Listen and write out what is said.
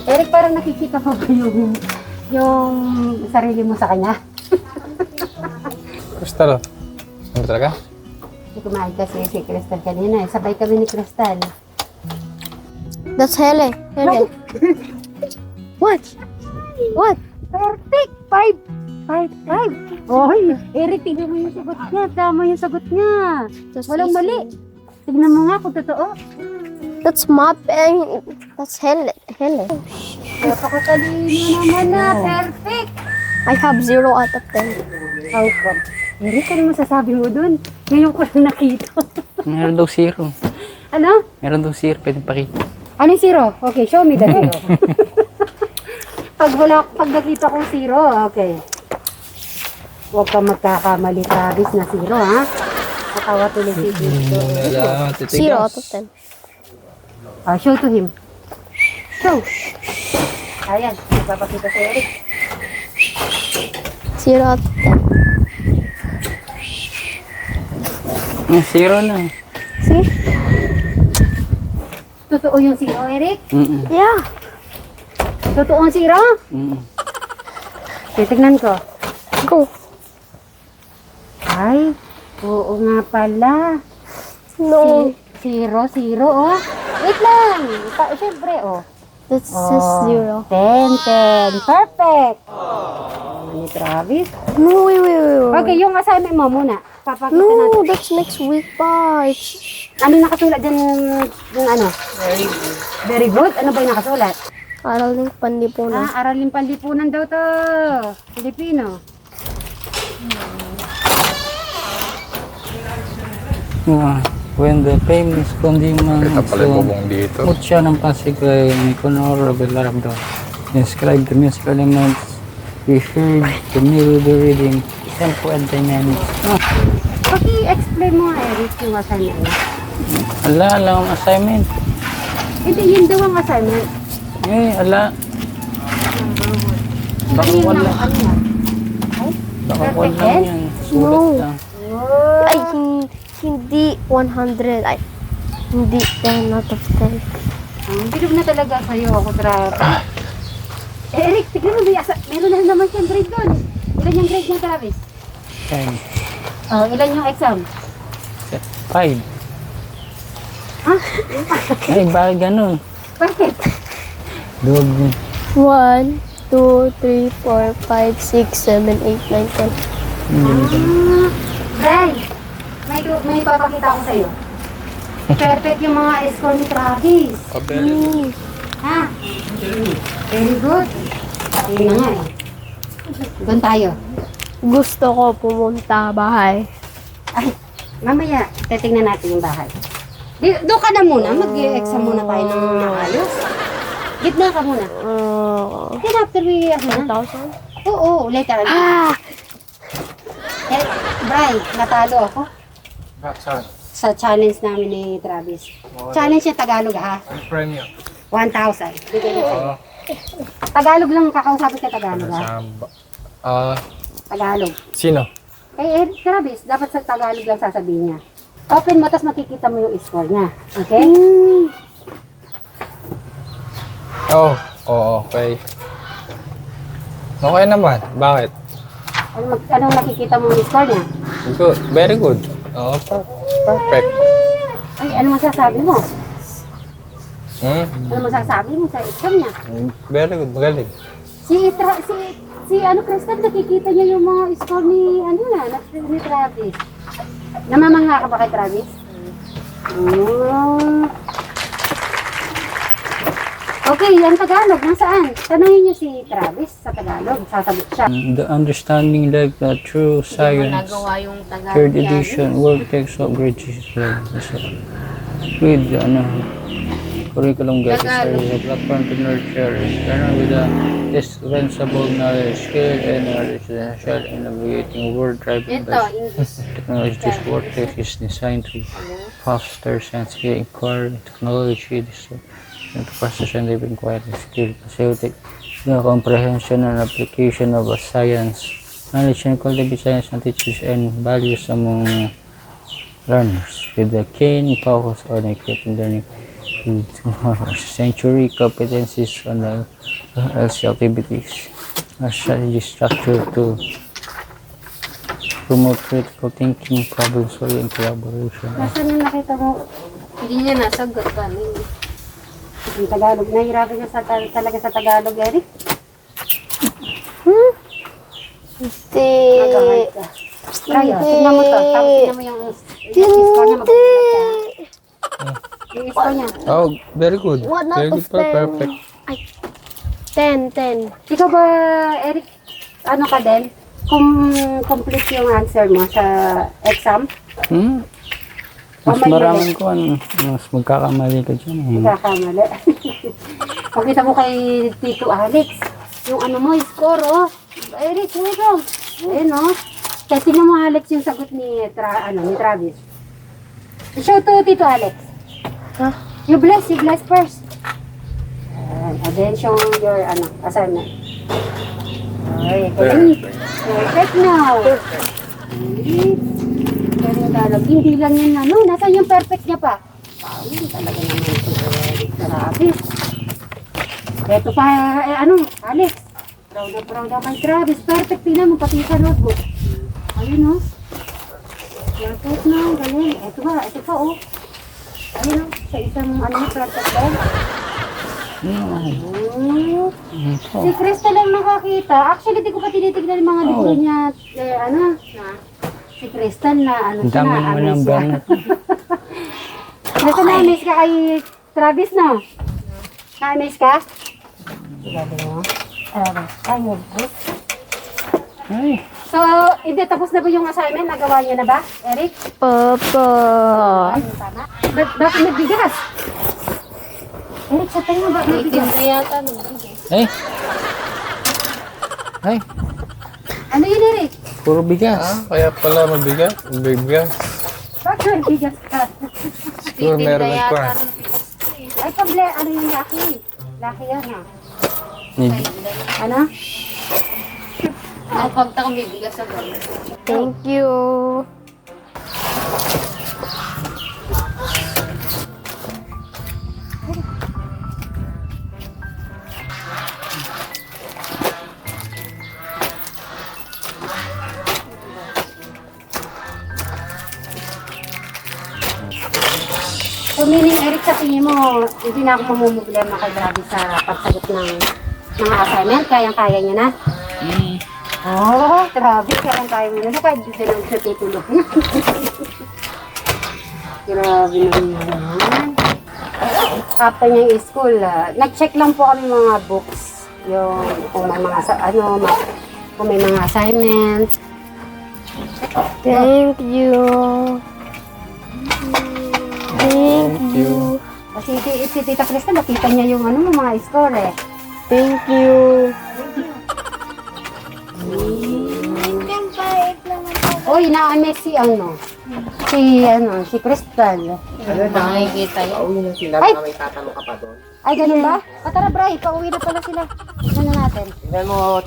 Eric, parang nakikita ko ba yung sarili mo sa kanya? Crystal, ano talaga? Hindi kumain kasi si Crystal kanina. Sabay kami ni Crystal. That's Hele. Hele. What? What? Perfect! 5. Oy, Eric, tignan mo yung sagot niya. Tama yung sagot niya. Walang mali. Tignan mo nga kung totoo. That's map and that's Hele. Hele. Napakatalino naman na. Perfect! I have 0 out of 10. How come? Eric, ano masasabi mo dun? Ngayon ko lang nakita. Meron daw zero. Ano? Meron daw zero, pwede pakita. Ano yung zero? Okay, show me the zero. Pag nakita kong zero, okay. Huwag kang magkakamali, Travis, na zero, ha? Natawa tuloy si Dito. Wala, 0 out of 10. Show to him. Show. Ayan, ipapakita sa Eric. 0 out of 10. Zero na. See? Totoo yung zero, Eric? Yeah. Totoo ang zero? Titignan ko. Go. Ay, oo nga pala. No. Zero, oh. Wait lang. Siyempre, oh. That says 0. 10. Perfect. Ni Travis. No, wait. Okay, yung assignment mo muna. Papakita No, natin. that's next week pa. Ano nakasulat dyan yung ano? Very good. Ano ba yung nakasulat? Aral ng panlipunan. Aralin panlipunan daw to. Filipino. When the famous Condiman dito. Mucha ng Pasigay, Nicanor, Belardo describe the musical elements we heard, the melody reading, tempo and dynamics. Paki-explain mo nga, Eric, yung assignment mo. Ala ang assignment. Hindi, yun daw ang assignment. Ala. Baka Ano yun wala. ang ano? Baka Perfect wala end? yan. No. Sulat lang. Ay, hindi 100. Ay, hindi 10 out of 10. Bilog na talaga sa'yo ako, Travis. Eric, tignan mo, meron na naman siyang grade doon. Ilan yung grade niya, Travis? 10. Ilan yung exam? 5. Ay, bakit ganun? Bakit? Doble. 1, 2, 3, 4, 5, 6, 7, 8, 9, 10. Bray, may papakita ko sa'yo. Perfect yung mga score ni Travis. Ha? Very good. Yun na nga eh. Doon tayo. Gusto ko pumunta bahay. Ay, mamaya, titignan natin yung bahay. Doon ka na muna, mag-exam muna tayo ng maayos. Gitna ka muna. Then after we, 1,000? Oo, later. Bray, natalo ako sa challenge namin ni Travis. Challenge niya Tagalog, ha? Premium. 1,000. Bigyan niya. Tagalog lang, kakausapin ka Tagalog, ha? Tagalog. Sino? Kay Eric Travis, dapat sa Tagalog lang sasabihin niya. Open mo, tapos makikita mo yung score niya. Okay? Okay. Okay naman. Bakit? Anong nakikita mo yung score niya? Good. Very good. Perfect. Ay, ano masasabi mo? Hmm? Ano masasabi mo sa exam niya? Very good. Magaling. Si Crystal, nakikita niya yung mga score ni, ni Travis. Namamangha ka ba kay Travis? Okay, yung Tagalog, nasaan? Tanungin niyo si Travis sa Tagalog, sasagot siya. The understanding like the true science. yung Tagalog Third edition, world text of grade 6 with curriculum guides is a platform to nurture learner with a dispensable knowledge, skill, and knowledge essential in navigating world driven by technology. This vortex is designed to foster scientific inquiry, technology, and to process scientific inquiry, skill, facilitate the comprehension and application of a science, knowledge, and cultivate science and teachers and values among learners with a keen focus on equipping learning Century competencies on the LC activities. A strategy structure to promote critical thinking, problem solving, and collaboration. Nasaan yung nakita mo? Hindi niya nasagot pa. Yung Tagalog. Nahihirapan niya talaga sa Tagalog, Eric. Nag-heart ka. Try, tignan mo to. Tapos tignan mo yung score niya. Yung score niya. Oh, very good. One out Very of good, perfect. 10. Ikaw ba, Eric, ano ka din? Kung complete yung answer mo sa exam, Mas maraming ko, mas magkakamali ka dyan. kakamali. Pakita mo kay Tito Alex, yung ano mo, score, oh. Eric, wait lang. Ayun, oh. Kasi tingnan mo, Alex, yung sagot ni Travis. Show to Tito Alex. Huh? You bless first. And then show your, assignment. Okay, perfect now. Pero talag, hindi lang yun nasaan yung perfect niya pa? Ayun, talaga naman si Travis. Ito pa, Alex. Proud na kay Travis. Perfect, tingnan mo, pati sa notebook. Ayun, oh. Perfect na, galing. Ito pa, oh. Ayun, oh, sa isang, perfect ba? Si Crystal lang nakakita. Actually, di ko pa tinitignan yung mga libro niya. Si Crystal na, Ang dami naman ng banat. Nasa na-miss ka kay Travis, no? Na-miss ka? Sigado mo. Ayun. Ay, So, hindi, tapos na ba yung assignment? Nagawa niyo na ba, Eric? Papa. Ayun, tama. Bakit nagbigas? Eric, sa tayo ba nagbigas? yata. ay. Ay, Ano yun, Eric? puro bigas. Kaya pala mabigat. Bigas. Bakit nagbigas ka? Siguro meron nagpa. Ay, ano yung laki? Laki yan, ha? Ano? Nakapagta kong bibigas sa gawin. Thank you. So, meaning, Eric, sa tingin mo, hindi na ako mamumblema kay Grabe sa pagsagot ng mga assignment? Kayang-kaya niya na? Oh, grabe, kayang-kaya mo na. Kahit di na sa titulo. Grabe naman. After niyang school, nag-check lang po kami mga books. Yung, kung may mga, kung may mga assignments. Thank you. Thank you. Kasi si Tita Krista, nakita niya yung mga score eh. Thank you. Uy, na-miss si si Crystal. Nakikita yun. Ay, ay ganun ba? Tara, Bray, pauwi na pala sila. Ano natin? Tignan mo,